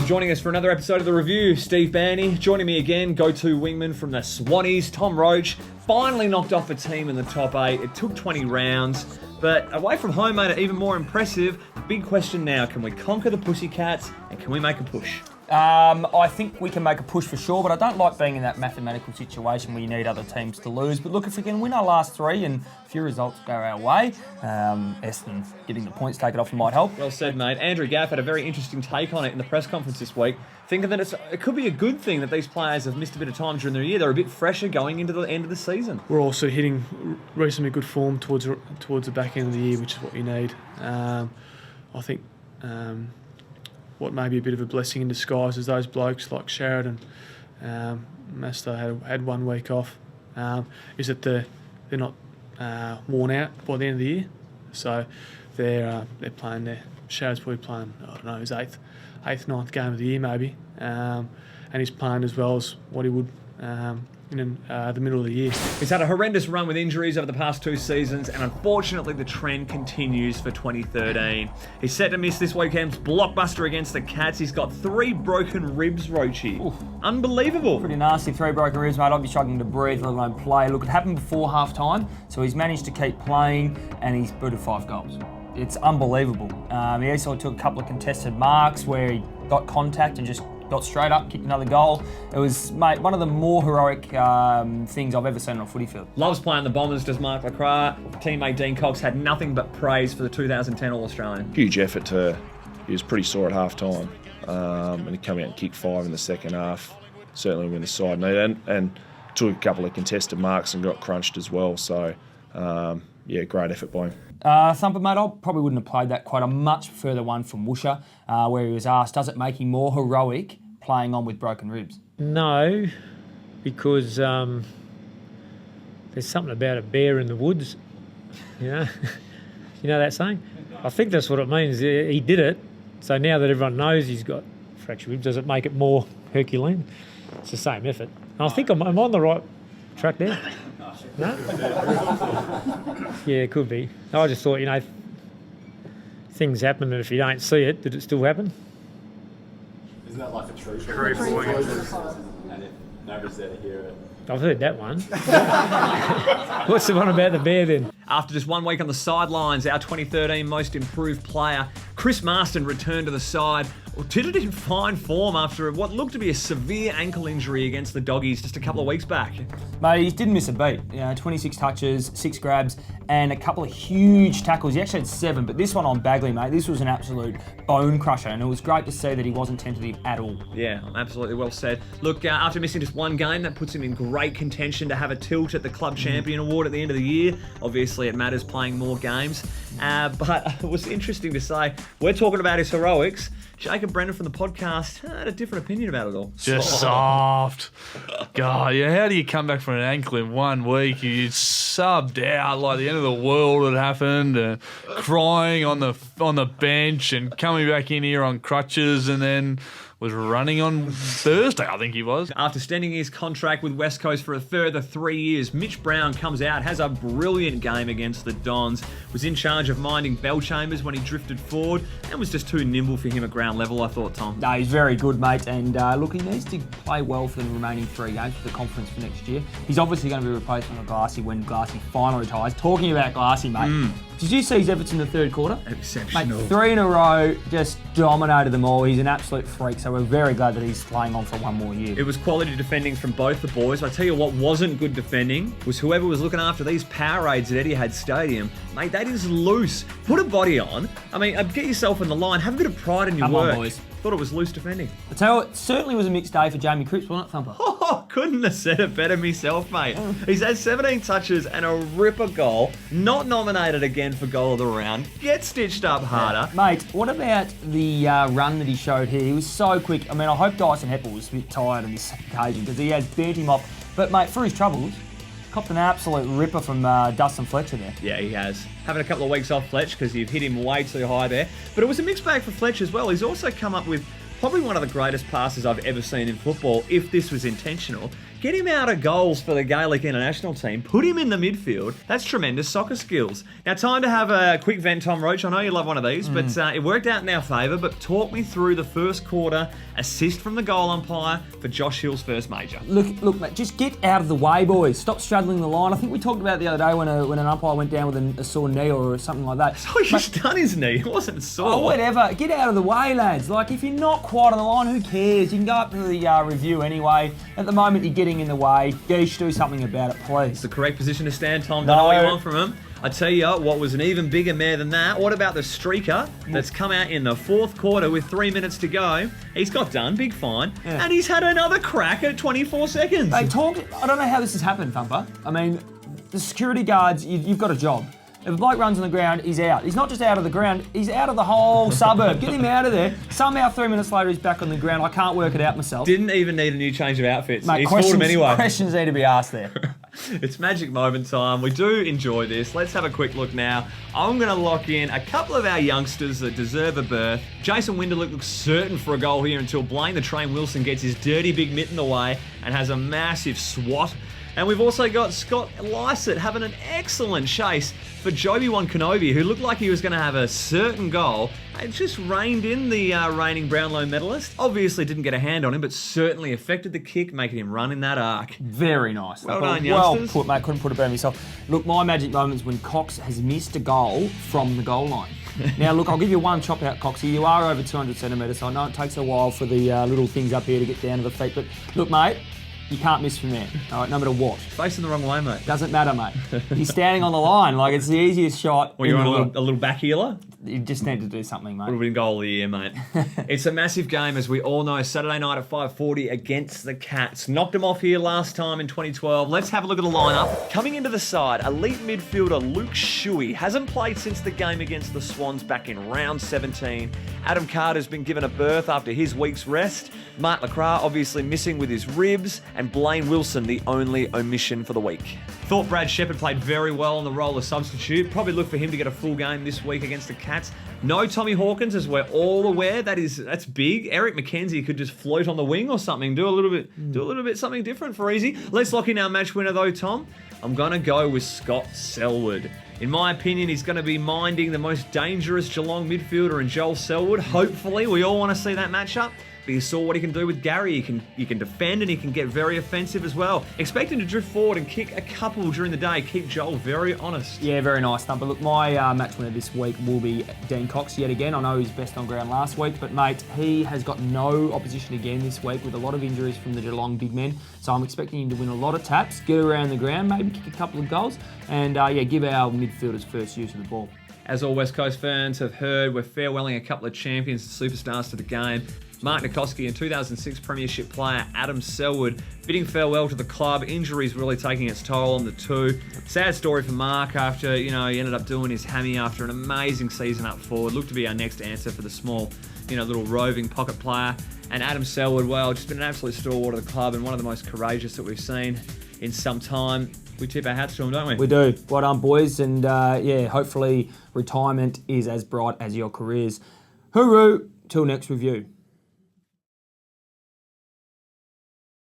joining us for another episode of The Review. Steve Banny joining me again, go-to wingman from the Swannies. Tom Roach finally knocked off a team in the top 8. It took 20 rounds, but away from home made it even more impressive. The big question now, can we conquer the Pussycats and can we make a push? I think we can make a push for sure, but I don't like being in that mathematical situation where you need other teams to lose. But look, if we can win our last 3 and a few results go our way, Essendon getting the points taken off might help. Well said, mate. Andrew Gaff had a very interesting take on it in the press conference this week, thinking that it could be a good thing that these players have missed a bit of time during the year. They're a bit fresher going into the end of the season. We're also hitting reasonably good form towards the back end of the year, which is what you need. I think what may be a bit of a blessing in disguise is those blokes like Sheridan, Masto had 1 week off, is that they're not worn out by the end of the year. So they're playing there. Sheridan's probably playing, I don't know, his 8th, 9th game of the year maybe, and he's playing as well as what he would in the middle of the year. He's had a horrendous run with injuries over the past 2 seasons, and unfortunately the trend continues for 2013. He's set to miss this weekend's blockbuster against the Cats. He's got 3 broken ribs, Roachy. Oof. Unbelievable. Pretty nasty, 3 broken ribs, mate. I'd be struggling to breathe, let alone play. Look, it happened before half-time, so he's managed to keep playing, and he's booted 5 goals. It's unbelievable. He also took a couple of contested marks where he got contact and just got straight up, kicked another goal. It was, mate, one of the more heroic things I've ever seen on a footy field. Loves playing the Bombers, does Mark Lecca. Teammate Dean Cox had nothing but praise for the 2010 All-Australian. Huge effort he was pretty sore at half-time, and he came out and kicked 5 in the second half, certainly when the side needed, and took a couple of contested marks and got crunched as well, so great effort by him. Thumper, mate, I probably wouldn't have played that quite a much further one from Woosha, where he was asked, does it make him more heroic playing on with broken ribs? No, because there's something about a bear in the woods, you know. You know that saying? I think that's what it means. He did it, so now that everyone knows he's got fractured ribs, does it make it more Herculean? It's the same effort. And I think I'm on the right track there. No? Yeah, it could be. I just thought, things happen, and if you don't see it, did it still happen? Isn't that like a true story? And if nobody's there to hear it. I've heard that one. What's the one about the bear then? After just 1 week on the sidelines, our 2013 most improved player, Chris Marston, returned to the side. Did it in fine form after what looked to be a severe ankle injury against the Doggies just a couple of weeks back. Mate, he didn't miss a beat. 26 touches, 6 grabs, and a couple of huge tackles. He actually had 7, but this one on Bagley, mate, this was an absolute bone crusher, and it was great to see that he wasn't tentative at all. Yeah, absolutely well said. Look, after missing just 1 game, that puts him in great contention to have a tilt at the Club Champion Award at the end of the year. Obviously, it matters playing more games. But it was interesting to say, we're talking about his heroics. Jacob Brennan from the podcast had a different opinion about it all. Just soft. God, yeah, how do you come back from an ankle in 1 week? You subbed out like the end of the world had happened, crying on the bench and coming back in here on crutches, and then was running on Thursday, I think he was. After extending his contract with West Coast for a further 3 years, Mitch Brown comes out, has a brilliant game against the Dons, was in charge of minding bell chambers when he drifted forward, and was just too nimble for him at ground level, I thought, Tom. No, he's very good, mate, and look, he needs to play well for the remaining 3 games for the conference for next year. He's obviously going to be replacement of Glassy when Glassy finally retires. Talking about Glassy, mate, did you see his efforts in the third quarter? Exceptional. Mate, 3 in a row, just dominated them all. He's an absolute freak, so we're very glad that he's playing on for 1 more year. It was quality defending from both the boys. I tell you what wasn't good defending was whoever was looking after these Powerades at Etihad Stadium. Mate, they just loose. Put a body on. I mean, get yourself in the line. Have a bit of pride in your work. Come on, boys. Thought it was loose defending. I tell you what, it certainly was a mixed day for Jamie Cripps, wasn't it, Thumper? Oh, couldn't have said it better myself, mate. He's had 17 touches and a ripper goal. Not nominated again for goal of the round. Get stitched up harder. Mate, what about the run that he showed here? He was so quick. I mean, I hope Dyson Heppel was a bit tired on this occasion because he has burnt him off. But, mate, for his troubles, copped an absolute ripper from Dustin Fletcher there. Yeah, he has. Having a couple of weeks off Fletch because you've hit him way too high there. But it was a mixed bag for Fletch as well. He's also come up with probably one of the greatest passes I've ever seen in football, if this was intentional. Get him out of goals for the Gaelic international team. Put him in the midfield. That's tremendous soccer skills. Now, time to have a quick vent, Tom Roach. I know you love one of these, but it worked out in our favour. But talk me through the first quarter assist from the goal umpire for Josh Hill's first major. Look, mate, just get out of the way, boys. Stop straddling the line. I think we talked about it the other day when an umpire went down with a sore knee or something like that. So he's just done his knee. It wasn't sore. Oh, whatever. Get out of the way, lads. Like, if you're not quite on the line, who cares? You can go up to the review anyway. At the moment, you're getting in the way. Geesh, do something about it, please. It's the correct position to stand, Tom. Don't know what you want from him. I tell you what was an even bigger mare than that. What about the streaker that's come out in the fourth quarter with 3 minutes to go? He's got done, big fine, and he's had another crack at 24 seconds. I don't know how this has happened, Thumper. I mean, the security guards, you've got a job. If a bloke runs on the ground, he's out. He's not just out of the ground, he's out of the whole suburb. Get him out of there. Somehow 3 minutes later, he's back on the ground. I can't work it out myself. Didn't even need a new change of outfits. Mate, he's called him anyway. Questions need to be asked there. It's magic moment time. We do enjoy this. Let's have a quick look now. I'm going to lock in a couple of our youngsters that deserve a berth. Jason Winderluck looks certain for a goal here until Blaine the Train Wilson gets his dirty big mitten away and has a massive swat. And we've also got Scott Lysett having an excellent chase for Joby-Wan Kenobi, who looked like he was going to have a certain goal. It just reined in the reigning Brownlow medalist. Obviously didn't get a hand on him, but certainly affected the kick, making him run in that arc. Very nice. Well done, youngsters. Well put, mate. Couldn't put it better myself. Look, my magic moment is when Cox has missed a goal from the goal line. Now, look, I'll give you one chop out, Coxie. You are over 200 centimetres, so I know it takes a while for the little things up here to get down to the feet. But look, mate, you can't miss from there, all right, no matter what. Facing the wrong way, mate. Doesn't matter, mate. He's standing on the line. Like, it's the easiest shot. Well, you want a little back healer? You just need to do something, mate. Would have been goal of the year, mate. It's a massive game, as we all know. Saturday night at 5:40 against the Cats. Knocked them off here last time in 2012. Let's have a look at the lineup. Coming into the side, elite midfielder Luke Shuey hasn't played since the game against the Swans back in round 17. Adam Carter's been given a berth after his week's rest. Mark Lecca obviously missing with his ribs, and Blaine Wilson the only omission for the week. Thought Brad Shepherd played very well on the role of substitute. Probably look for him to get a full game this week against the Cats. No Tommy Hawkins, as we're all aware. That's big. Eric McKenzie could just float on the wing or something. Do a little bit something different for easy. Let's lock in our match winner though, Tom. I'm gonna go with Scott Selwood. In my opinion, he's going to be minding the most dangerous Geelong midfielder in Joel Selwood. Hopefully, we all want to see that matchup. But you saw what he can do with Gary. He can defend and he can get very offensive as well. Expect him to drift forward and kick a couple during the day. Keep Joel very honest. Yeah, very nice, Thumper. Look, my match winner this week will be Dean Cox yet again. I know he's best on ground last week, but mate, he has got no opposition again this week with a lot of injuries from the Geelong big men. So I'm expecting him to win a lot of taps, get around the ground, maybe kick a couple of goals, and give our midfielders first use of the ball. As all West Coast fans have heard, we're farewelling a couple of champions and superstars to the game. Mark Nikoski and 2006 Premiership player Adam Selwood bidding farewell to the club. Injuries really taking its toll on the two. Sad story for Mark after, he ended up doing his hammy after an amazing season up forward. Looked to be our next answer for the small, little roving pocket player. And Adam Selwood, well, just been an absolute stalwart of the club and one of the most courageous that we've seen in some time. We tip our hats to him, don't we? We do. Well done, boys. And hopefully retirement is as bright as your careers. Hooroo! Till next review.